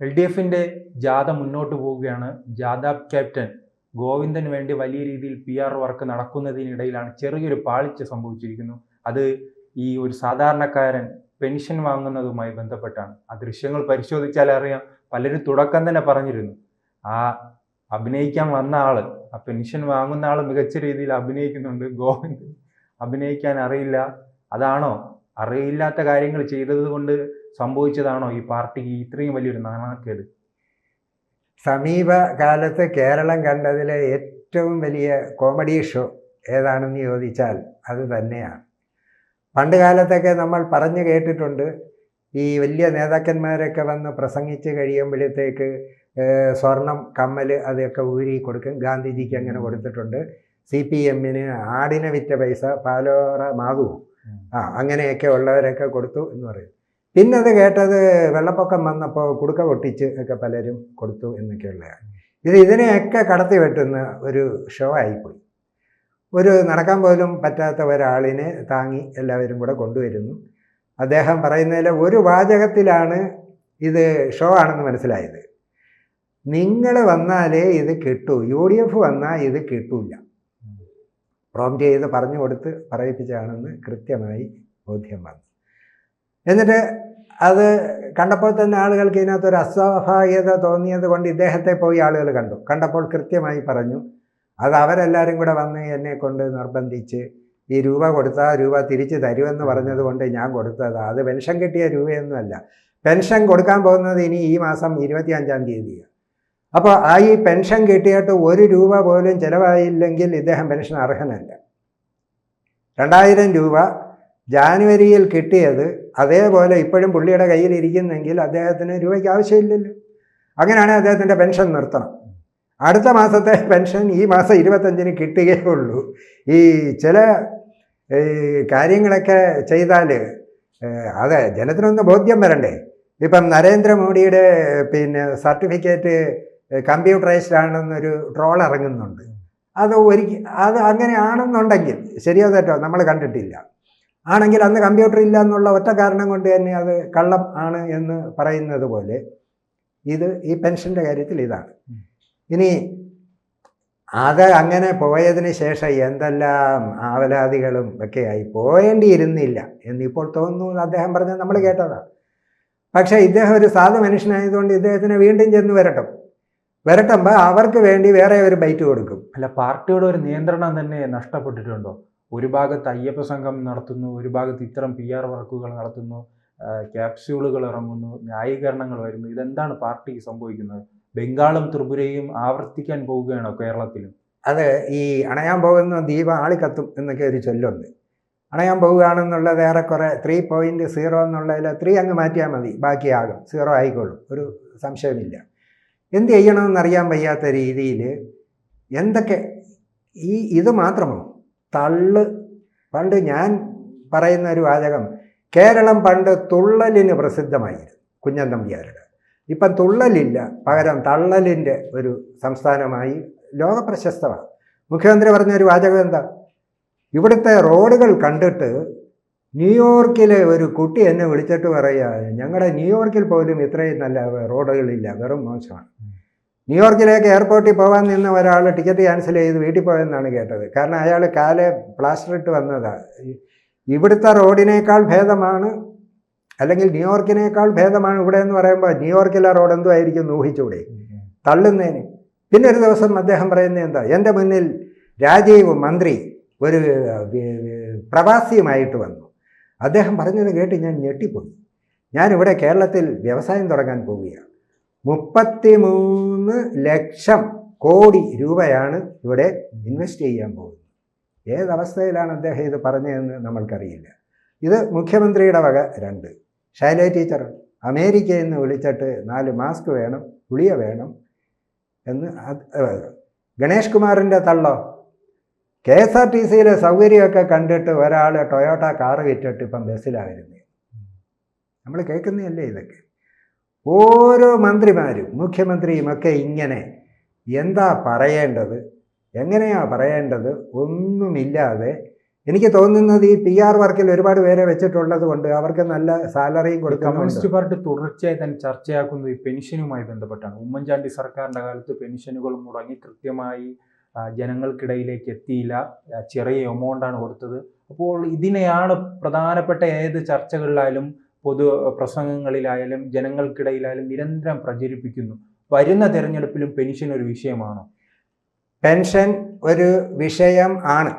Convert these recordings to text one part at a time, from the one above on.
LDFിന്റെ ജാഥ മുന്നോട്ട് പോവുകയാണ്. ജാഥ ക്യാപ്റ്റൻ ഗോവിന്ദന് വേണ്ടി വലിയ രീതിയിൽ PR വർക്ക് നടക്കുന്നതിനിടയിലാണ് ചെറിയൊരു പാളിച്ച സംഭവിച്ചിരിക്കുന്നു. അത് ഈ ഒരു സാധാരണക്കാരൻ പെൻഷൻ വാങ്ങുന്നതുമായി ബന്ധപ്പെട്ടാണ്. ആ ദൃശ്യങ്ങൾ പരിശോധിച്ചാൽ അറിയാം. പലരും തുടക്കം തന്നെ പറഞ്ഞിരുന്നു, ആ അഭിനയിക്കാൻ വന്ന ആള്, ആ പെൻഷൻ വാങ്ങുന്ന ആള് മികച്ച രീതിയിൽ അഭിനയിക്കുന്നുണ്ട്, ഗോവിന്ദൻ അഭിനയിക്കാൻ അറിയില്ല. അതാണോ, അറിയില്ലാത്ത കാര്യങ്ങൾ ചെയ്തത് കൊണ്ട് സംഭവിച്ചതാണോ ഈ പാർട്ടിക്ക് ഇത്രയും വലിയൊരു നാണക്കേട്? സമീപകാലത്ത് കേരളം കണ്ടതിലെ ഏറ്റവും വലിയ കോമഡി ഷോ ഏതാണെന്ന് ചോദിച്ചാൽ അത് തന്നെയാണ്. പണ്ട് കാലത്തൊക്കെ നമ്മൾ പറഞ്ഞു കേട്ടിട്ടുണ്ട്, ഈ വലിയ നേതാക്കന്മാരൊക്കെ വന്ന് പ്രസംഗിച്ച് കഴിയുമ്പോഴത്തേക്ക് സ്വർണം, കമ്മൽ അതൊക്കെ ഊരി കൊടുക്കും. ഗാന്ധിജിക്ക് അങ്ങനെ കൊടുത്തിട്ടുണ്ട്. CPMന് ആടിനെ വിറ്റ പൈസ പാലോറ മാധു അങ്ങനെയൊക്കെ ഉള്ളവരൊക്കെ കൊടുത്തു എന്ന് പറയും. പിന്നെ അത് കേട്ടത് വെള്ളപ്പൊക്കം വന്നപ്പോൾ കുടുക്ക പൊട്ടിച്ച് ഒക്കെ പലരും കൊടുത്തു എന്നൊക്കെയുള്ളതാണ്. ഇതിനെയൊക്കെ കടത്തി വെട്ടുന്ന ഒരു ഷോ ആയിപ്പോയി. ഒരു നടക്കാൻ പോലും പറ്റാത്ത ഒരാളിനെ താങ്ങി എല്ലാവരും കൂടെ കൊണ്ടുവരുന്നു. അദ്ദേഹം പറയുന്നതിൽ ഒരു വാചകത്തിലാണ് ഇത് ഷോ ആണെന്ന് മനസ്സിലായത്. നിങ്ങൾ വന്നാലേ ഇത് കിട്ടൂ, UDF വന്നാൽ ഇത് കിട്ടൂല. പ്രോംപ്റ്റ് ചെയ്ത് പറഞ്ഞു കൊടുത്ത് പറയിപ്പിച്ചാണെന്ന് കൃത്യമായി ബോധ്യം വന്നു. എന്നിട്ട് അത് കണ്ടപ്പോൾ തന്നെ ആളുകൾക്ക് ഇതിനകത്തൊരു അസ്വാഭാവികത തോന്നിയത് കൊണ്ട് ഇദ്ദേഹത്തെ പോയി ആളുകൾ കണ്ടപ്പോൾ കൃത്യമായി പറഞ്ഞു, അത് അവരെല്ലാവരും കൂടെ വന്ന് എന്നെ കൊണ്ട് നിർബന്ധിച്ച് ഈ രൂപ കൊടുത്താൽ രൂപ തിരിച്ച് തരുമെന്ന് പറഞ്ഞത് കൊണ്ട് ഞാൻ കൊടുത്തതാണ്. അത് പെൻഷൻ കിട്ടിയ രൂപയൊന്നുമല്ല. പെൻഷൻ കൊടുക്കാൻ പോകുന്നത് ഇനി ഈ മാസം 25-ാം തീയതിയാണ്. അപ്പോൾ ഈ പെൻഷൻ കിട്ടിയിട്ട് 1 രൂപ പോലും ചിലവായില്ലെങ്കിൽ ഇദ്ദേഹം പെൻഷൻ അർഹനല്ല. 2000 രൂപ ജാനുവരിയിൽ കിട്ടിയത് അതേപോലെ ഇപ്പോഴും പുള്ളിയുടെ കയ്യിൽ ഇരിക്കുന്നെങ്കിൽ അദ്ദേഹത്തിന് രൂപയ്ക്ക് ആവശ്യമില്ലല്ലോ. അങ്ങനെയാണെങ്കിൽ അദ്ദേഹത്തിൻ്റെ പെൻഷൻ നിർത്തണം. അടുത്ത മാസത്തെ പെൻഷൻ ഈ മാസം 25-ന് കിട്ടുകയുള്ളൂ. ഈ ചില കാര്യങ്ങളൊക്കെ ചെയ്താൽ അത് ജനത്തിനൊന്ന് ബോധ്യം വരണ്ടേ. ഇപ്പം നരേന്ദ്രമോദിയുടെ സർട്ടിഫിക്കറ്റ് കമ്പ്യൂട്ടറൈസ്ഡ് ആണെന്നൊരു ട്രോൾ ഇറങ്ങുന്നുണ്ട്. അത് അങ്ങനെയാണെന്നുണ്ടെങ്കിൽ ശരിയോ തെറ്റോ നമ്മൾ കണ്ടിട്ടില്ല. ആണെങ്കിൽ അന്ന് കമ്പ്യൂട്ടർ ഇല്ല എന്നുള്ള ഒറ്റ കാരണം കൊണ്ട് തന്നെ അത് കള്ളം ആണ് എന്ന് പറയുന്നത് പോലെ ഈ പെൻഷൻ്റെ കാര്യത്തിൽ ഇതാണ്. ഇനി അത് അങ്ങനെ പോയതിന് ശേഷം എന്തെല്ലാം ആവലാതികളും ഒക്കെയായി പോയേണ്ടിയിരുന്നില്ല എന്നിപ്പോൾ തോന്നുന്നു. അദ്ദേഹം പറഞ്ഞത് നമ്മൾ കേട്ടതാണ്. പക്ഷേ ഇദ്ദേഹം ഒരു സാധു മനുഷ്യനായതുകൊണ്ട് ഇദ്ദേഹത്തിന് വീണ്ടും ചെന്ന് വരട്ടുമ്പോൾ അവർക്ക് വേണ്ടി വേറെ ഒരു ബൈറ്റ് കൊടുക്കും. അല്ല, പാർട്ടിയുടെ ഒരു നിയന്ത്രണം തന്നെ നഷ്ടപ്പെട്ടിട്ടുണ്ടോ? ഒരു ഭാഗത്ത് അയ്യപ്പ സംഘം നടത്തുന്നു, ഒരു ഭാഗത്ത് ഇത്തരം PR വർക്കുകൾ നടത്തുന്നു, ക്യാപ്സ്യൂളുകൾ ഇറങ്ങുന്നു, ന്യായീകരണങ്ങൾ വരുന്നു. ഇതെന്താണ് പാർട്ടിക്ക് സംഭവിക്കുന്നത്? ബംഗാളും ത്രിപുരയും ആവർത്തിക്കാൻ പോവുകയാണോ കേരളത്തിലും? അത് ഈ അണയാൻ പോകുന്ന ദീപം ആളിക്കത്തും എന്നൊക്കെ ഒരു ചൊല്ലുണ്ട്. അണയാൻ പോവുകയാണെന്നുള്ളത് ഏറെക്കുറെ 3.0 എന്നുള്ളതിൽ 3 അങ്ങ് മാറ്റിയാൽ മതി, ബാക്കിയാകും, 0 ആയിക്കോളും, ഒരു സംശയമില്ല. എന്ത് ചെയ്യണമെന്നറിയാൻ വയ്യാത്ത രീതിയിൽ എന്തൊക്കെ ഇത് മാത്രമോ തള്ള്. പണ്ട് ഞാൻ പറയുന്ന ഒരു വാചകം, കേരളം പണ്ട് തുള്ളലിന് പ്രസിദ്ധമായിരുന്നു കുഞ്ഞൻ നമ്പ്യാരുടെ. ഇപ്പം തുള്ളലില്ല, പകരം തള്ളലിൻ്റെ ഒരു സംസ്ഥാനമായി ലോകപ്രശസ്തമാണ്. മുഖ്യമന്ത്രി പറഞ്ഞൊരു വാചകം എന്താ, ഇവിടുത്തെ റോഡുകൾ കണ്ടിട്ട് ന്യൂയോർക്കിലെ ഒരു കുട്ടി എന്നെ വിളിച്ചിട്ട് പറയുക, ഞങ്ങളുടെ ന്യൂയോർക്കിൽ പോലും ഇത്രയും നല്ല റോഡുകളില്ല, വെറും മോശമാണ്. ന്യൂയോർക്കിലേക്ക് എയർപോർട്ടിൽ പോകാൻ നിന്ന ഒരാൾ ടിക്കറ്റ് ക്യാൻസൽ ചെയ്ത് വീട്ടിൽ പോയെന്നാണ് കേട്ടത്. കാരണം അയാൾ കാലെ പ്ലാസ്റ്റർ ഇട്ട് വന്നതാണ്. ഇവിടുത്തെ റോഡിനേക്കാൾ ഭേദമാണ്, അല്ലെങ്കിൽ ന്യൂയോർക്കിനേക്കാൾ ഭേദമാണ് ഇവിടെ എന്ന് പറയുമ്പോൾ ന്യൂയോർക്കിലെ റോഡ് എന്തോ ആയിരിക്കും ഊഹിച്ചൂടെ തള്ളുന്നതിന്. പിന്നെ ഒരു ദിവസം അദ്ദേഹം പറയുന്നത് എന്താ, എൻ്റെ മുന്നിൽ രാജീവ് മന്ത്രി ഒരു പ്രവാസിയുമായിട്ട് വന്നു. അദ്ദേഹം പറഞ്ഞത് കേട്ട് ഞാൻ ഞെട്ടിപ്പോയി. ഞാനിവിടെ കേരളത്തിൽ വ്യവസായം തുടങ്ങാൻ പോവുകയാണ്. 33 ലക്ഷം കോടി രൂപയാണ് ഇവിടെ ഇൻവെസ്റ്റ് ചെയ്യാൻ പോകുന്നത്. ഏതവസ്ഥയിലാണ് അദ്ദേഹം ഇത് പറഞ്ഞതെന്ന് നമ്മൾക്കറിയില്ല. ഇത് മുഖ്യമന്ത്രിയുടെ വക 2. ശൈലജ ടീച്ചർ അമേരിക്കയിൽ നിന്ന് വിളിച്ചിട്ട് 4 മാസ്ക് വേണം, ഗുളിക വേണം എന്ന്. ഗണേഷ് കുമാറിൻ്റെ തള്ളോ KSRTCയിലെ സൗകര്യമൊക്കെ കണ്ടിട്ട് ഒരാൾ ടൊയോട്ട കാറ് വിറ്റിട്ട് ഇപ്പം ബസ്സിലാണ് വരുന്നത്. നമ്മൾ കേൾക്കുന്നതല്ലേ ഇതൊക്കെ. ഓരോ മന്ത്രിമാരും മുഖ്യമന്ത്രിയും ഒക്കെ ഇങ്ങനെ എന്താ പറയേണ്ടത്, എങ്ങനെയാ പറയേണ്ടത് ഒന്നുമില്ലാതെ എനിക്ക് തോന്നുന്നത് ഈ PR വർക്കിൽ ഒരുപാട് പേരെ വെച്ചിട്ടുള്ളത് കൊണ്ട് അവർക്ക് നല്ല സാലറിയും കൊടുക്കുന്നുണ്ട്. കമ്മ്യൂണിസ്റ്റ് പാർട്ടി തുടർച്ചയായി തന്നെ ചർച്ചയാക്കുന്നത് ഈ പെൻഷനുമായി ബന്ധപ്പെട്ടാണ്. ഉമ്മൻചാണ്ടി സർക്കാരിൻ്റെ കാലത്ത് പെൻഷനുകൾ മുടങ്ങി, കൃത്യമായി ജനങ്ങൾക്കിടയിലേക്ക് എത്തിയില്ല, ചെറിയ എമൗണ്ടാണ് കൊടുത്തത്. അപ്പോൾ ഇതിനെയാണ് പ്രധാനപ്പെട്ട ഏത് ചർച്ചകളിലായാലും പൊതു പ്രസംഗങ്ങളിലായാലും ജനങ്ങൾക്കിടയിലായാലും നിരന്തരം പ്രചരിപ്പിക്കുന്നു. വരുന്ന തെരഞ്ഞെടുപ്പിലും പെൻഷൻ ഒരു വിഷയമാണോ? പെൻഷൻ ഒരു വിഷയം ആണ്.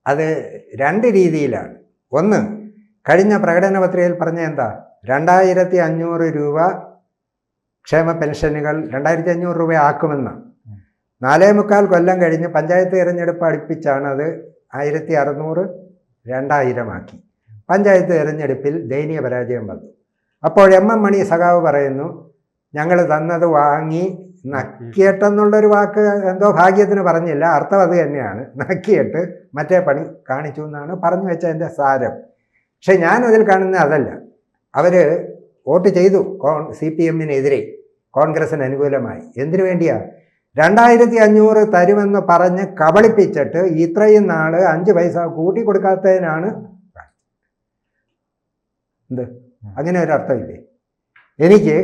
അത് രണ്ട് രീതിയിലാണ്. ഒന്ന്, കഴിഞ്ഞ പ്രകടന പത്രികയിൽ പറഞ്ഞ എന്താ, 2500 രൂപ ക്ഷേമ പെൻഷനുകൾ 2500 രൂപ ആക്കുമെന്ന്. 4.25 കൊല്ലം കഴിഞ്ഞ് പഞ്ചായത്ത് തിരഞ്ഞെടുപ്പ് അടുപ്പിച്ചാണ് അത് 1600 2000 ആക്കി. പഞ്ചായത്ത് തിരഞ്ഞെടുപ്പിൽ ദയനീയ പരാജയം വന്നു. അപ്പോൾ MM മണി സഖാവ് പറയുന്നു, ഞങ്ങൾ തന്നത് വാങ്ങി നക്കിയിട്ടെന്നുള്ളൊരു വാക്ക് എന്തോ ഭാഗ്യത്തിന് പറഞ്ഞില്ല, അർത്ഥം അത് തന്നെയാണ്, നക്കിയിട്ട് മറ്റേ പണി കാണിച്ചു എന്നാണ് പറഞ്ഞു വെച്ചതിൻ്റെ സാരം. പക്ഷെ ഞാനതിൽ കാണുന്ന അതല്ല. അവർ വോട്ട് ചെയ്തു CPM-നെതിരെ, കോൺഗ്രസിന് അനുകൂലമായി. എന്തിനു വേണ്ടിയാ? 2500 തരുമെന്ന് പറഞ്ഞ് കബളിപ്പിച്ചിട്ട് ഇത്രയും നാൾ 5 പൈസ കൂട്ടി കൊടുക്കാത്തതിനാണ്. എന്ത് അങ്ങനെ ഒരു അർത്ഥമില്ലേ? എനിക്ക്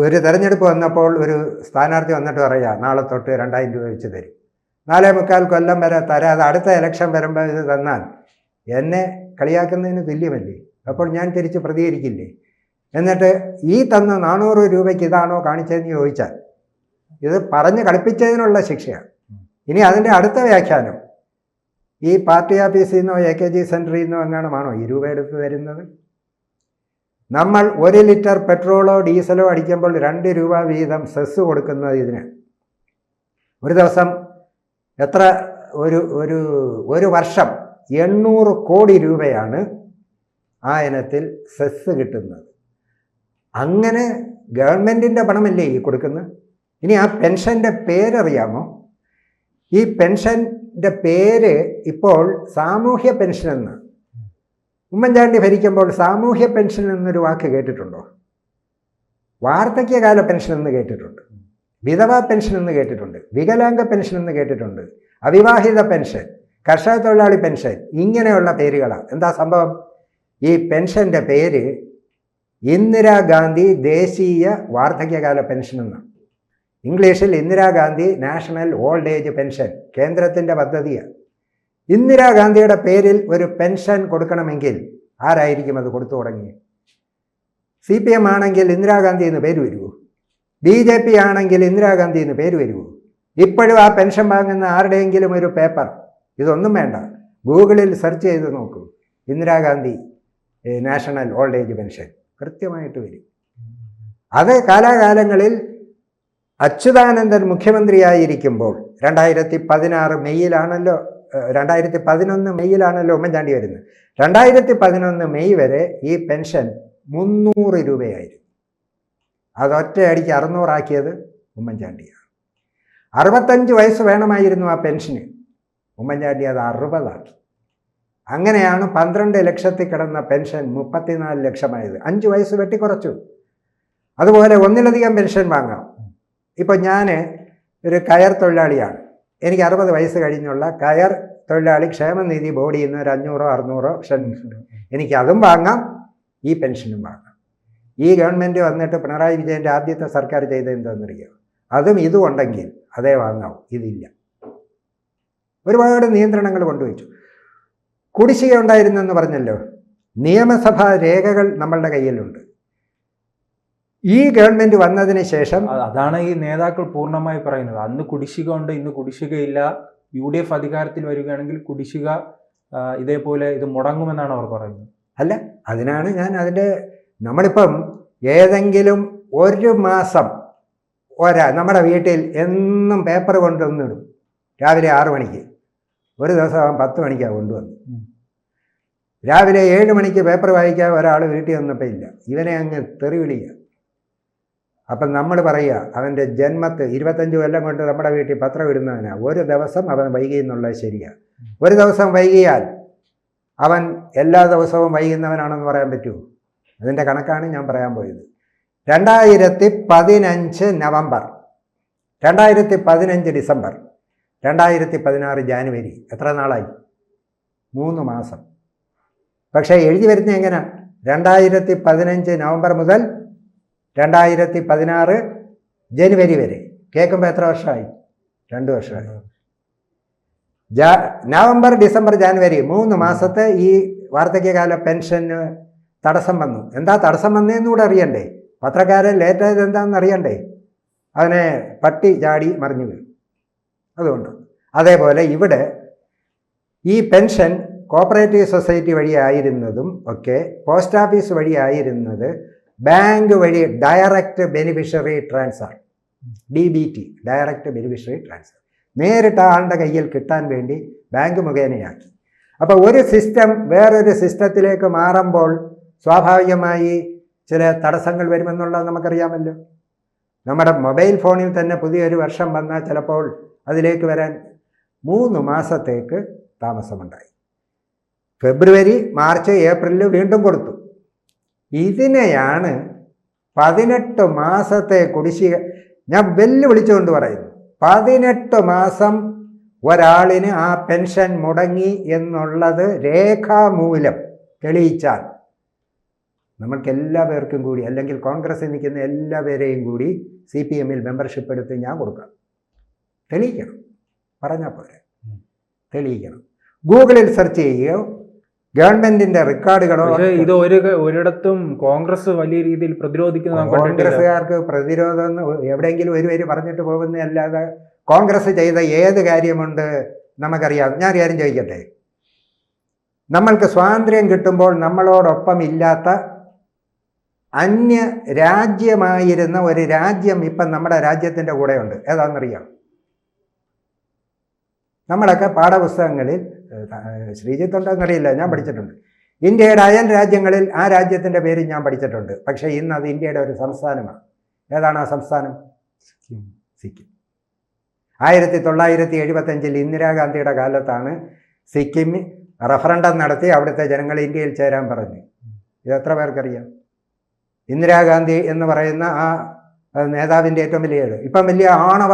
ഒരു തെരഞ്ഞെടുപ്പ് വന്നപ്പോൾ ഒരു സ്ഥാനാർത്ഥി വന്നിട്ട് പറയാ, നാളെ തൊട്ട് 2000 രൂപ വെച്ച് തരും. 4.25 കൊല്ലം വരെ തരാതെ അടുത്ത ഇലക്ഷൻ വരുമ്പോൾ ഇത് തന്നാൽ എന്നെ കളിയാക്കുന്നതിന് തുല്യമല്ലേ? അപ്പോൾ ഞാൻ തിരിച്ച് പ്രതികരിക്കില്ലേ? എന്നിട്ട് ഈ തന്ന 400 രൂപയ്ക്ക് ഇതാണോ കാണിച്ചതെന്ന് ചോദിച്ചാൽ ഇത് പറഞ്ഞ് കളിപ്പിച്ചതിനുള്ള ശിക്ഷയാണ്. ഇനി അതിൻ്റെ അടുത്ത വ്യാഖ്യാനം, ഈ പാർട്ടി ഓഫീസിൽ നിന്നോ AKG സെൻറ്ററിൽ നിന്നോ എങ്ങാനുമാണോ ഈ രൂപ എടുത്ത് തരുന്നത്? നമ്മൾ 1 ലിറ്റർ പെട്രോളോ ഡീസലോ അടിക്കുമ്പോൾ 2 രൂപ വീതം സെസ് കൊടുക്കുന്നത് ഇതിന്. ഒരു ദിവസം എത്ര, ഒരു വർഷം 800 കോടി രൂപയാണ് ആ ഇനത്തിൽ സെസ് കിട്ടുന്നത്. അങ്ങനെ ഗവൺമെൻറ്റിൻ്റെ പണമല്ലേ ഈ കൊടുക്കുന്നത്? ഇനി ആ പെൻഷൻ്റെ പേരറിയാമോ? ഈ പെൻഷൻ്റെ പേര് ഇപ്പോൾ സാമൂഹ്യ പെൻഷൻ എന്ന്. ഉമ്മൻചാണ്ടി ഭരിക്കുമ്പോൾ സാമൂഹ്യ പെൻഷൻ എന്നൊരു വാക്ക് കേട്ടിട്ടുണ്ടോ? വാർദ്ധക്യകാല പെൻഷൻ എന്ന് കേട്ടിട്ടുണ്ട്, വിധവാ പെൻഷൻ എന്ന് കേട്ടിട്ടുണ്ട്, വികലാംഗ പെൻഷൻ എന്ന് കേട്ടിട്ടുണ്ട്, അവിവാഹിത പെൻഷൻ, കർഷക തൊഴിലാളി പെൻഷൻ, ഇങ്ങനെയുള്ള പേരുകളാണ്. എന്താ സംഭവം? ഈ പെൻഷൻ്റെ പേര് ഇന്ദിരാഗാന്ധി ദേശീയ വാർദ്ധക്യകാല പെൻഷൻ എന്നാണ്. ഇംഗ്ലീഷിൽ Indira Gandhi national old age pension കേന്ദ്രത്തിൻ്റെ പദ്ധതിയാണ്. ഇന്ദിരാഗാന്ധിയുടെ പേരിൽ ഒരു പെൻഷൻ കൊടുക്കണമെങ്കിൽ ആരായിരിക്കും അത് കൊടുത്തു തുടങ്ങി? CPM ആണെങ്കിൽ ഇന്ദിരാഗാന്ധി എന്ന് പേര് വരുമോ? BJP ആണെങ്കിൽ ഇന്ദിരാഗാന്ധി എന്ന് പേര് വരുമോ? ഇപ്പോഴും ആ പെൻഷൻ വാങ്ങുന്ന ആരുടെയെങ്കിലും ഒരു പേപ്പർ, ഇതൊന്നും വേണ്ട, ഗൂഗിളിൽ സെർച്ച് ചെയ്ത് നോക്കൂ, Indira Gandhi national old age pension കൃത്യമായിട്ട് വരും. അത് കാലാകാലങ്ങളിൽ അച്യുതാനന്ദൻ മുഖ്യമന്ത്രിയായിരിക്കുമ്പോൾ 2016 മെയ്യിലാണല്ലോ 2011 മെയ്യിലാണല്ലോ ഉമ്മൻചാണ്ടി വരുന്നത്. 2011 മെയ് വരെ ഈ പെൻഷൻ 300 രൂപയായിരുന്നു. അതൊറ്റയടിക്ക് 600 ആക്കിയത് ഉമ്മൻചാണ്ടിയാണ്. 65 വയസ്സ് വേണമായിരുന്നു ആ പെൻഷന്, ഉമ്മൻചാണ്ടി അത് 60 ആക്കി. അങ്ങനെയാണ് 12 ലക്ഷത്തിൽ കിടന്ന പെൻഷൻ 34 ലക്ഷമായത്. 5 വയസ്സ് വെട്ടിക്കുറച്ചു. അതുപോലെ ഒന്നിലധികം പെൻഷൻ വാങ്ങാം. ഇപ്പോൾ ഞാൻ ഒരു കയർ തൊഴിലാളിയാണ്. എനിക്ക് 60 വയസ്സ് കഴിഞ്ഞുള്ള കയർ തൊഴിലാളി ക്ഷേമനിധി ബോർഡിൽ നിന്ന് ഒരു 500 600 പെൻഷൻ, എനിക്ക് അതും വാങ്ങാം, ഈ പെൻഷനും വാങ്ങാം. ഈ ഗവൺമെൻറ് വന്നിട്ട് പിണറായി വിജയൻ്റെ ആദ്യത്തെ സർക്കാർ ചെയ്ത് എന്താണെന്നറിയോ? അതും ഇതും ഉണ്ടെങ്കിൽ അതേ വാങ്ങാവൂ, ഇതില്ല. ഒരുപാട് നിയന്ത്രണങ്ങൾ കൊണ്ടുവച്ചു. കുടിശ്ശിക ഉണ്ടായിരുന്നെന്ന് പറഞ്ഞല്ലോ, നിയമസഭാ രേഖകൾ നമ്മളുടെ കയ്യിലുണ്ട്. ഈ ഗവൺമെൻറ് വന്നതിന് ശേഷം അതാണ് ഈ നേതാക്കൾ പൂർണ്ണമായി പറയുന്നത്. അന്ന് കുടിശ്ശിക ഉണ്ട്, ഇന്ന് കുടിശ്ശികയില്ല. UDF അധികാരത്തിൽ വരികയാണെങ്കിൽ കുടിശ്ശിക ഇതേപോലെ ഇത് മുടങ്ങുമെന്നാണ് അവർ പറയുന്നത്. അല്ല, അതിനാണ് ഞാൻ നമ്മളിപ്പം ഏതെങ്കിലും ഒരു മാസം നമ്മുടെ വീട്ടിൽ എന്നും പേപ്പർ കൊണ്ടുവന്നിടും. രാവിലെ 6 മണിക്ക്, ഒരു ദിവസം 10 മണിക്കാണ് കൊണ്ടുവന്നു. രാവിലെ 7 മണിക്ക് പേപ്പർ വായിക്കാൻ ഒരാൾ വീട്ടിൽ വന്നപ്പോൾ ഇല്ല, ഇവനെ അങ്ങ് തെറി വിളിക്കുക. അപ്പം നമ്മൾ പറയുക, അവൻ്റെ ജന്മത്ത് 25 കൊല്ലം കൊണ്ട് നമ്മുടെ വീട്ടിൽ പത്രം ഇടുന്നവനാണ്, ഒരു ദിവസം അവൻ വൈകി എന്നുള്ളത് ശരിയാണ്. ഒരു ദിവസം വൈകിയാൽ അവൻ എല്ലാ ദിവസവും വൈകുന്നവനാണെന്ന് പറയാൻ പറ്റുമോ? അതിൻ്റെ കണക്കാണ് ഞാൻ പറയാൻ പോയത്. 2015 നവംബർ, 2015 ഡിസംബർ, 2016 ജാനുവരി, എത്ര നാളായി? 3 മാസം. പക്ഷേ എഴുതി വരുന്നത് എങ്ങനെ? 2015 നവംബർ മുതൽ 2016 ജനുവരി വരെ. കേൾക്കുമ്പോൾ എത്ര വർഷമായി? 2 വർഷമായി. നവംബർ, ഡിസംബർ, ജാനുവരി 3 മാസത്തെ ഈ വാർദ്ധക്യകാല പെൻഷന് തടസ്സം വന്നു. എന്താ തടസ്സം വന്നതെന്ന് കൂടെ അറിയണ്ടേ? പത്രക്കാരൻ ലേറ്റായത് എന്താണെന്ന് അറിയണ്ടേ? അവനെ പട്ടി ചാടി മറിഞ്ഞു വീഴും. അതുകൊണ്ട് അതേപോലെ ഇവിടെ ഈ പെൻഷൻ കോപ്പറേറ്റീവ് സൊസൈറ്റി വഴിയായിരുന്നതും ഒക്കെ പോസ്റ്റ് ഓഫീസ് വഴിയായിരുന്നത് ബാങ്ക് വഴി direct beneficiary transfer, DBT, direct beneficiary transfer, നേരിട്ട് ആളുടെ കയ്യിൽ കിട്ടാൻ വേണ്ടി ബാങ്ക് മുഖേനയാക്കി. അപ്പോൾ ഒരു സിസ്റ്റം വേറൊരു സിസ്റ്റത്തിലേക്ക് മാറുമ്പോൾ സ്വാഭാവികമായി ചില തടസ്സങ്ങൾ വരുമെന്നുള്ളത് നമുക്കറിയാമല്ലോ. നമ്മുടെ മൊബൈൽ ഫോണിൽ തന്നെ പുതിയൊരു വർഷം വന്നാൽ ചിലപ്പോൾ അതിലേക്ക് വരാൻ 3 മാസത്തേക്ക് താമസമുണ്ടായി. ഫെബ്രുവരി, മാർച്ച്, ഏപ്രിലിൽ വീണ്ടും കൊടുത്തു. ഇതിനെയാണ് 18 മാസത്തെ കുടിശ്ശിക. ഞാൻ വെല്ലുവിളിച്ചുകൊണ്ട് പറയുന്നു, 18 മാസം ഒരാളിന് ആ പെൻഷൻ മുടങ്ങി എന്നുള്ളത് രേഖാമൂലം തെളിയിച്ചാൽ നമ്മൾക്ക് എല്ലാ പേർക്കും കൂടി, അല്ലെങ്കിൽ കോൺഗ്രസ്സിൽ നിൽക്കുന്ന എല്ലാ പേരെയും കൂടി CPM-ൽ മെമ്പർഷിപ്പ് എടുത്ത് ഞാൻ കൊടുക്കാം. തെളിയിക്കണം, പറഞ്ഞാൽ പോരെ, തെളിയിക്കണം. ഗൂഗിളിൽ സെർച്ച് ചെയ്യുകയോ ഗവൺമെന്റിന്റെ റെക്കോർഡുകളോ. ഇത് ഒരിടത്തും കോൺഗ്രസ് വലിയ രീതിയിൽ പ്രതിരോധിക്കുന്നത് കോൺഗ്രസ്സുകാർക്ക് പ്രതിരോധം എവിടെയെങ്കിലും ഒരു പേര് പറഞ്ഞിട്ട് പോകുന്നതല്ലാതെ കോൺഗ്രസ് ചെയ്ത ഏത് കാര്യമുണ്ട് നമുക്കറിയാം. ഞാൻ കാര്യം ചോദിക്കട്ടെ, നമ്മൾക്ക് സ്വാതന്ത്ര്യം കിട്ടുമ്പോൾ നമ്മളോടൊപ്പം ഇല്ലാത്ത അന്യ രാജ്യമായിരുന്ന ഒരു രാജ്യം ഇപ്പം നമ്മുടെ രാജ്യത്തിൻ്റെ കൂടെയുണ്ട്. ഏതാണെന്നറിയാം? നമ്മളൊക്കെ പാഠപുസ്തകങ്ങളിൽ, ശ്രീജിത്ത് ഉണ്ടെന്നറിയില്ല, ഞാൻ പഠിച്ചിട്ടുണ്ട്. ഇന്ത്യയുടെ അയൽ രാജ്യങ്ങളിൽ ആ രാജ്യത്തിൻ്റെ പേര് ഞാൻ പഠിച്ചിട്ടുണ്ട്. പക്ഷേ ഇന്ന് അത് ഇന്ത്യയുടെ ഒരു സംസ്ഥാനമാണ്. ഏതാണ് ആ സംസ്ഥാനം? സിക്കിം. 1975 ഇന്ദിരാഗാന്ധിയുടെ കാലത്താണ് സിക്കിം റഫറൻഡം നടത്തി അവിടുത്തെ ജനങ്ങൾ ഇന്ത്യയിൽ ചേരാൻ പറഞ്ഞു. ഇത് എത്ര പേർക്കറിയാം? ഇന്ദിരാഗാന്ധി എന്ന് പറയുന്ന ആ നേതാവിൻ്റെ ഏറ്റവും വലിയ ഇപ്പം വലിയ ആണവ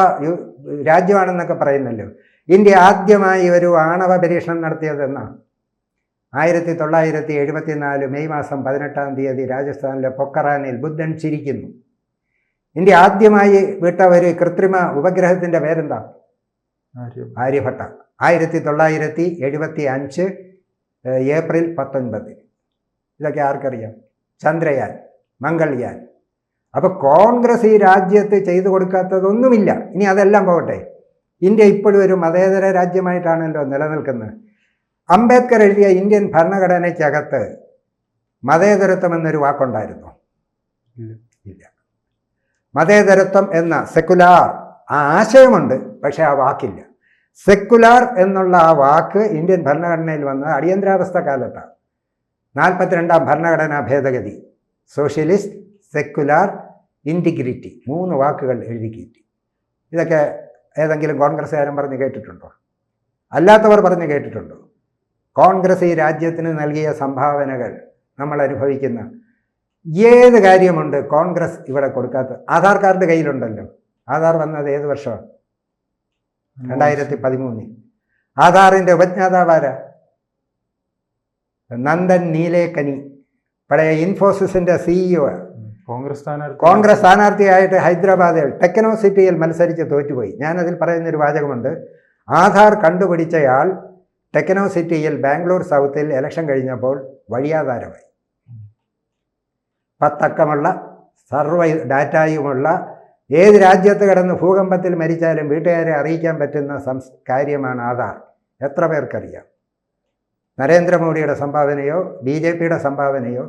രാജ്യമാണെന്നൊക്കെ പറയുന്നല്ലോ. ഇന്ത്യ ആദ്യമായി ഒരു ആണവ പരീക്ഷണം നടത്തിയതെന്നാണ് 1974 മെയ് മാസം 18-ാം തീയതി രാജസ്ഥാനിലെ പൊക്രാനിൽ. ബുദ്ധൻ ചിരിക്കുന്നു. ഇന്ത്യ ആദ്യമായി വിട്ട ഒരു കൃത്രിമ ഉപഗ്രഹത്തിൻ്റെ പേരെന്താ? ആര്യഭട്ട. 1975 ഏപ്രിൽ 19. ഇതൊക്കെ ആർക്കറിയാം? ചന്ദ്രയാൻ, മംഗൾയാൻ. അപ്പോൾ കോൺഗ്രസ് ഈ രാജ്യത്ത് ചെയ്തു കൊടുക്കാത്തതൊന്നുമില്ല. ഇനി അതെല്ലാം പോകട്ടെ, ഇന്ത്യ ഇപ്പോഴും ഒരു മതേതര രാജ്യമായിട്ടാണല്ലോ നിലനിൽക്കുന്നത്. അംബേദ്കർ എഴുതിയ ഇന്ത്യൻ ഭരണഘടനയ്ക്കകത്ത് മതേതരത്വം എന്നൊരു വാക്കുണ്ടായിരുന്നു? ഇല്ല. മതേതരത്വം എന്ന സെക്കുലാർ ആ ആശയമുണ്ട്, പക്ഷേ ആ വാക്കില്ല. സെക്കുലാർ എന്നുള്ള ആ വാക്ക് ഇന്ത്യൻ ഭരണഘടനയിൽ വന്നത് അടിയന്തരാവസ്ഥ കാലത്താണ്. 42-ാം ഭരണഘടനാ ഭേദഗതി, സോഷ്യലിസ്റ്റ്, സെക്കുലാർ, ഇൻറ്റിഗ്രിറ്റി, 3 വാക്കുകൾ എഴുതി കയറ്റി. ഇതൊക്കെ ഏതെങ്കിലും കോൺഗ്രസ്സുകാരൻ പറഞ്ഞ് കേട്ടിട്ടുണ്ടോ? അല്ലാത്തവർ പറഞ്ഞ് കേട്ടിട്ടുണ്ടോ? കോൺഗ്രസ് ഈ രാജ്യത്തിന് നൽകിയ സംഭാവനകൾ നമ്മൾ അനുഭവിക്കുന്ന ഏത് കാര്യമുണ്ട് കോൺഗ്രസ് ഇവിടെ കൊടുക്കാത്ത? ആധാർ കാർഡ് കയ്യിലുണ്ടല്ലോ. ആധാർ വന്നത് ഏത് വർഷമാണ്? 2013. ആധാറിൻ്റെ ഉപജ്ഞാതാവാരാ? നന്ദൻ നീലേക്കനി, പഴയ ഇൻഫോസിസിൻ്റെ CEO. കോൺഗ്രസ് സ്ഥാനാർത്ഥിയായിട്ട് ഹൈദരാബാദിൽ ടെക്നോ സിറ്റിയിൽ മത്സരിച്ച് തോറ്റുപോയി. ഞാനതിൽ പറയുന്നൊരു വാചകമുണ്ട്, ആധാർ കണ്ടുപിടിച്ചയാൾ ടെക്നോ സിറ്റിയിൽ ബാംഗ്ലൂർ സൗത്തിൽ ഇലക്ഷൻ കഴിഞ്ഞപ്പോൾ വഴിയാധാരമായി. 10 അക്കമുള്ള സർവ്വ ഡാറ്റയുമുള്ള, ഏത് രാജ്യത്ത് കിടന്ന് ഭൂകമ്പത്തിൽ മരിച്ചാലും വീട്ടുകാരെ അറിയിക്കാൻ പറ്റുന്ന കാര്യമാണ് ആധാർ. എത്ര പേർക്കറിയാം? നരേന്ദ്രമോദിയുടെ സംഭാവനയോ BJPയുടെ സംഭാവനയോ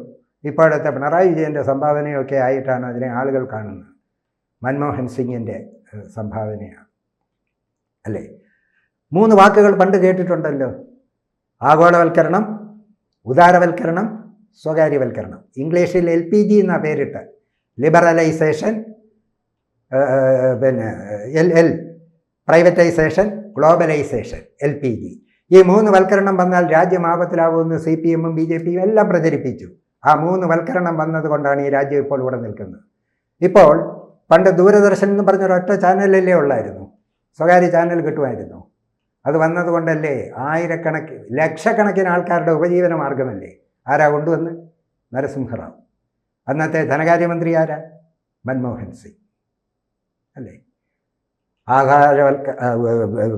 ഇപ്പോഴത്തെ പിണറായി വിജയൻ്റെ സംഭാവനയോ ഒക്കെ ആയിട്ടാണ് അതിനെ ആളുകൾ കാണുന്നത്. മൻമോഹൻ സിംഗിൻ്റെ സംഭാവനയാണ്, അല്ലേ? 3 വാക്കുകൾ പണ്ട് കേട്ടിട്ടുണ്ടല്ലോ: ആഗോളവൽക്കരണം, ഉദാരവൽക്കരണം, സ്വകാര്യവൽക്കരണം. ഇംഗ്ലീഷിൽ LPG എന്നാണ് പേരിട്ട്. Liberalisation, privatisation, globalisation, LPG. ഈ 3 വൽക്കരണം വന്നാൽ രാജ്യം ആപത്തിലാവുമെന്ന് CPM-ഉം BJP-യും എല്ലാം പ്രചരിപ്പിച്ചു. ആ 3 വൽക്കരണം വന്നതുകൊണ്ടാണ് ഈ രാജ്യം ഇപ്പോൾ ഇവിടെ നിൽക്കുന്നത്. ഇപ്പോൾ പണ്ട് ദൂരദർശൻ എന്ന് പറഞ്ഞൊരൊറ്റ ചാനലല്ലേ ഉള്ളായിരുന്നു, സ്വകാര്യ ചാനൽ കിട്ടുമായിരുന്നു. അത് വന്നതുകൊണ്ടല്ലേ ലക്ഷക്കണക്കിന് ആൾക്കാരുടെ ഉപജീവന മാർഗമല്ലേ. ആരാ കൊണ്ടുവന്ന്? നരസിംഹറാവു. അന്നത്തെ ധനകാര്യമന്ത്രി ആരാ? മൻമോഹൻ സിംഗ് അല്ലേ.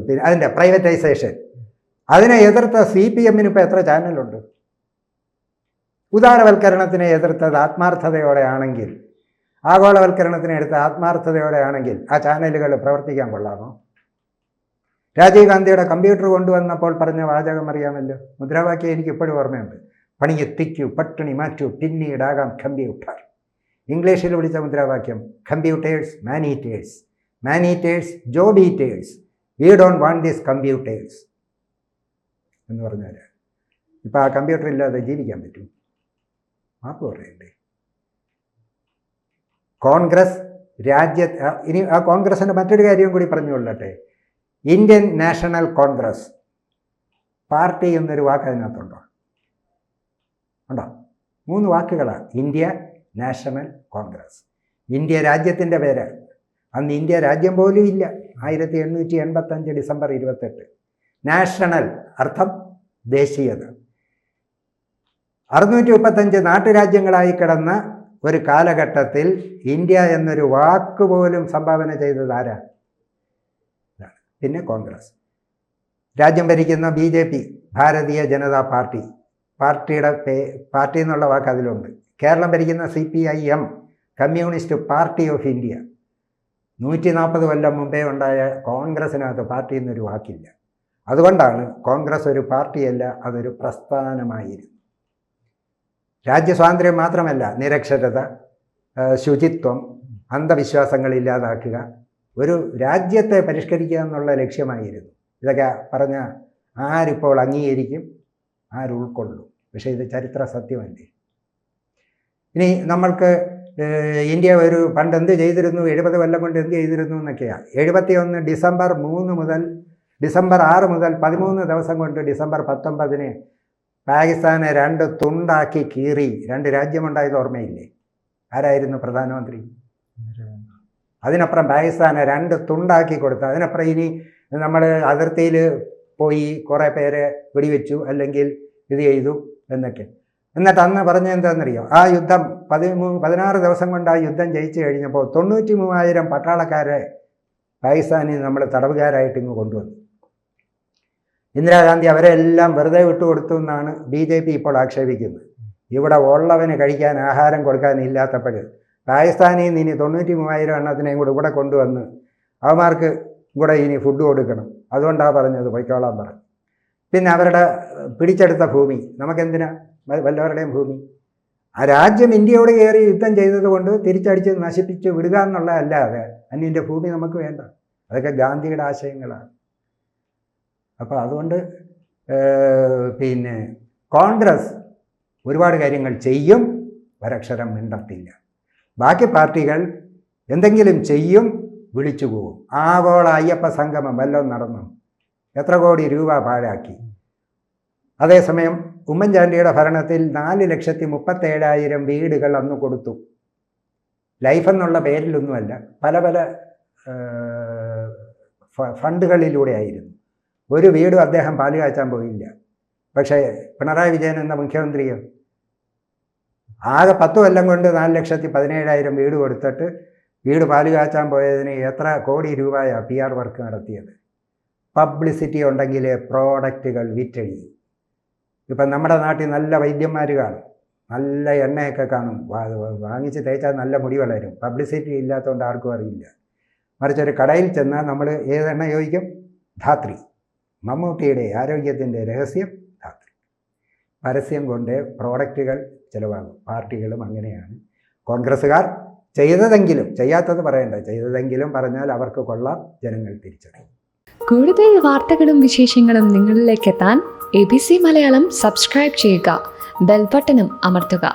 പിന്നെ അതിൻ്റെ പ്രൈവറ്റൈസേഷൻ, അതിനെ എതിർത്ത CPM ഇപ്പോൾ എത്ര ചാനലുണ്ട്? ഉദാരവൽക്കരണത്തിനെ എതിർത്തത് ആത്മാർത്ഥതയോടെ ആണെങ്കിൽ, ആഗോളവൽക്കരണത്തിനെ എടുത്ത ആത്മാർത്ഥതയോടെ ആണെങ്കിൽ ആ ചാനലുകൾ പ്രവർത്തിക്കാൻ കൊള്ളാമോ? രാജീവ് ഗാന്ധിയുടെ കമ്പ്യൂട്ടർ കൊണ്ടുവന്നപ്പോൾ പറഞ്ഞ വാചകം അറിയാമല്ലോ, മുദ്രാവാക്യം എനിക്ക് ഇപ്പോഴും ഓർമ്മയുണ്ട്. പണിയെത്തിക്കൂ, പട്ടിണി മാറ്റൂ, പിന്നീടാകാം കമ്പ്യൂട്ടർ. ഇംഗ്ലീഷിൽ വിളിച്ച മുദ്രാവാക്യം computers man eaters, man eaters job eaters, we don't want these computers എന്ന് പറഞ്ഞാൽ ഇപ്പം ആ കമ്പ്യൂട്ടർ ഇല്ലാതെ ജീവിക്കാൻ പറ്റും? മാപ്പ് പറയണ്ടേ? കോൺഗ്രസ് ഇനി ആ കോൺഗ്രസിൻ്റെ മറ്റൊരു കാര്യം കൂടി പറഞ്ഞുകൊള്ളട്ടെ. ഇന്ത്യൻ നാഷണൽ കോൺഗ്രസ് പാർട്ടി എന്നൊരു വാക്ക് അതിനകത്തുണ്ടോ? ഉണ്ടോ? 3 വാക്കുകളാണ്. India national Congress. ഇന്ത്യ രാജ്യത്തിൻ്റെ പേര്. അന്ന് ഇന്ത്യ രാജ്യം പോലും ഇല്ല. 1885 ഡിസംബർ 28. നാഷണൽ അർത്ഥം ദേശീയത. 635 നാട്ടുരാജ്യങ്ങളായി കിടന്ന ഒരു കാലഘട്ടത്തിൽ ഇന്ത്യ എന്നൊരു വാക്ക് പോലും സംഭാവന ചെയ്തത് ആരാ? പിന്നെ കോൺഗ്രസ്. രാജ്യം ഭരിക്കുന്ന BJP, Bharatiya Janata party, party എന്നുള്ള വാക്ക് അതിലുണ്ട്. കേരളം ഭരിക്കുന്ന CPIM, communist party of India. 140 കൊല്ലം മുമ്പേ ഉണ്ടായ കോൺഗ്രസിനകത്ത് പാർട്ടി എന്നൊരു വാക്കില്ല. അതുകൊണ്ടാണ് കോൺഗ്രസ് ഒരു പാർട്ടിയല്ല, അതൊരു പ്രസ്ഥാനമായിരുന്നു. രാജ്യസ്വാതന്ത്ര്യം മാത്രമല്ല, നിരക്ഷരത, ശുചിത്വം, അന്ധവിശ്വാസങ്ങൾ ഇല്ലാതാക്കുക, ഒരു രാജ്യത്തെ പരിഷ്കരിക്കുക എന്നുള്ള ലക്ഷ്യമായിരുന്നു. ഇതൊക്കെ പറഞ്ഞ ആരിപ്പോൾ അംഗീകരിക്കും, ആരുൾക്കൊള്ളും? പക്ഷേ ഇത് ചരിത്ര സത്യമല്ലേ. ഇനി നമ്മൾക്ക് ഇന്ത്യ പണ്ട് എന്ത് ചെയ്തിരുന്നു, 70 കൊല്ലം കൊണ്ട് എന്ത് ചെയ്തിരുന്നു എന്നൊക്കെയാണ്. 71 ഡിസംബർ 6 മുതൽ 13 ദിവസം കൊണ്ട് ഡിസംബർ 19 പാകിസ്ഥാനെ 2 തുണ്ടാക്കി കീറി 2 രാജ്യമുണ്ടായത് ഓർമ്മയില്ലേ? ആരായിരുന്നു പ്രധാനമന്ത്രി? അതിനപ്പുറം പാകിസ്ഥാനെ 2 തുണ്ടാക്കി കൊടുത്തു. അതിനപ്പുറം ഇനി നമ്മൾ അതിർത്തിയിൽ പോയി കുറേ പേരെ വെടിവെച്ചു, അല്ലെങ്കിൽ ഇത് ചെയ്തു എന്നൊക്കെ. എന്നിട്ട് അന്ന് പറഞ്ഞ എന്താണെന്നറിയോ? ആ യുദ്ധം 16 ദിവസം കൊണ്ട് ആ യുദ്ധം ജയിച്ചു കഴിഞ്ഞപ്പോൾ 93,000 പട്ടാളക്കാരെ പാകിസ്ഥാനിൽ നമ്മൾ തടവുകാരായിട്ട് ഇങ്ങ് കൊണ്ടുവന്നു. ഇന്ദിരാഗാന്ധി അവരെല്ലാം വെറുതെ വിട്ടുകൊടുത്തു എന്നാണ് BJP ഇപ്പോൾ ആക്ഷേപിക്കുന്നത്. ഇവിടെ ഉള്ളവന് കഴിക്കാൻ ആഹാരം കൊടുക്കാനില്ലാത്തപ്പോൾ പാകിസ്ഥാനിൽ നിന്ന് ഇനി 93,000 എണ്ണത്തിനെയും കൂടെ ഇവിടെ കൊണ്ടുവന്ന് അവന്മാർക്ക് ഇവിടെ ഇനി ഫുഡ് കൊടുക്കണം. അതുകൊണ്ടാണ് പറഞ്ഞത് പൊയ്ക്കോളാൻ പറഞ്ഞു. പിന്നെ അവരുടെ പിടിച്ചെടുത്ത ഭൂമി നമുക്കെന്തിനാ? വല്ലവരുടെയും ഭൂമി. ആ രാജ്യം ഇന്ത്യയോട് കയറി യുദ്ധം ചെയ്തത് കൊണ്ട് തിരിച്ചടിച്ച് നശിപ്പിച്ച് വിടുക എന്നുള്ളതല്ലാതെ അന്യൻ്റെ ഭൂമി നമുക്ക് വേണ്ട. അതൊക്കെ ഗാന്ധിയുടെ ആശയങ്ങളാണ്. അപ്പോൾ അതുകൊണ്ട് പിന്നെ കോൺഗ്രസ് ഒരുപാട് കാര്യങ്ങൾ ചെയ്യും, ഒരക്ഷരം മിണ്ടത്തില്ല. ബാക്കി പാർട്ടികൾ എന്തെങ്കിലും ചെയ്യും, വിളിച്ചു പോകും. ആഗോള അയ്യപ്പ സംഗമം വല്ലതും നടന്നു, എത്ര കോടി രൂപ പാഴാക്കി. അതേസമയം ഉമ്മൻചാണ്ടിയുടെ ഭരണത്തിൽ 4,37,000 വീടുകൾ അന്ന് കൊടുത്തു. ലൈഫ് എന്നുള്ള പേരിലൊന്നുമല്ല, പല പല ഫണ്ടുകളിലൂടെ ആയിരുന്നു. ഒരു വീടും അദ്ദേഹം പാല് കാച്ചാൻ പോയില്ല. പക്ഷേ പിണറായി വിജയൻ എന്ന മുഖ്യമന്ത്രിയോ ആകെ 10 കൊല്ലം കൊണ്ട് 4,17,000 വീട് കൊടുത്തിട്ട് വീട് പാല് കാച്ചാൻ പോയതിന് എത്ര കോടി രൂപയാണ് PR വർക്ക് നടത്തിയത്. പബ്ലിസിറ്റി ഉണ്ടെങ്കിലേ പ്രോഡക്റ്റുകൾ വിറ്റഴിയും. ഇപ്പം നമ്മുടെ നാട്ടിൽ നല്ല വൈദ്യന്മാർ കാണും, നല്ല എണ്ണയൊക്കെ കാണും, വാങ്ങിച്ച് തേച്ചാൽ നല്ല മുടി വളരും. പബ്ലിസിറ്റി ഇല്ലാത്തതുകൊണ്ട് ആർക്കും അറിയില്ല. മറിച്ചൊരു കടയിൽ ചെന്നാൽ നമ്മൾ ഏതെണ്ണ ചോദിക്കും? ധാത്രി. മമ്മൂട്ടിയുടെ ആരോഗ്യത്തിൻ്റെ രഹസ്യം ധാത്രി. പരസ്യം കൊണ്ട് പ്രോഡക്റ്റുകൾ ചിലവാകും. പാർട്ടികളും അങ്ങനെയാണ്. കോൺഗ്രസ്സുകാർ ചെയ്തതെങ്കിലും, ചെയ്യാത്തത് പറയണ്ട, ചെയ്തതെങ്കിലും പറഞ്ഞാൽ അവർക്ക് കൊള്ളാം, ജനങ്ങൾ തിരിച്ചറിയും. കൂടുതൽ വാർത്തകളും വിശേഷങ്ങളും നിങ്ങളിലേക്ക് എത്താൻ ABC മലയാളം സബ്സ്ക്രൈബ് ചെയ്യുക, ബെൽ ബട്ടണും അമർത്തുക.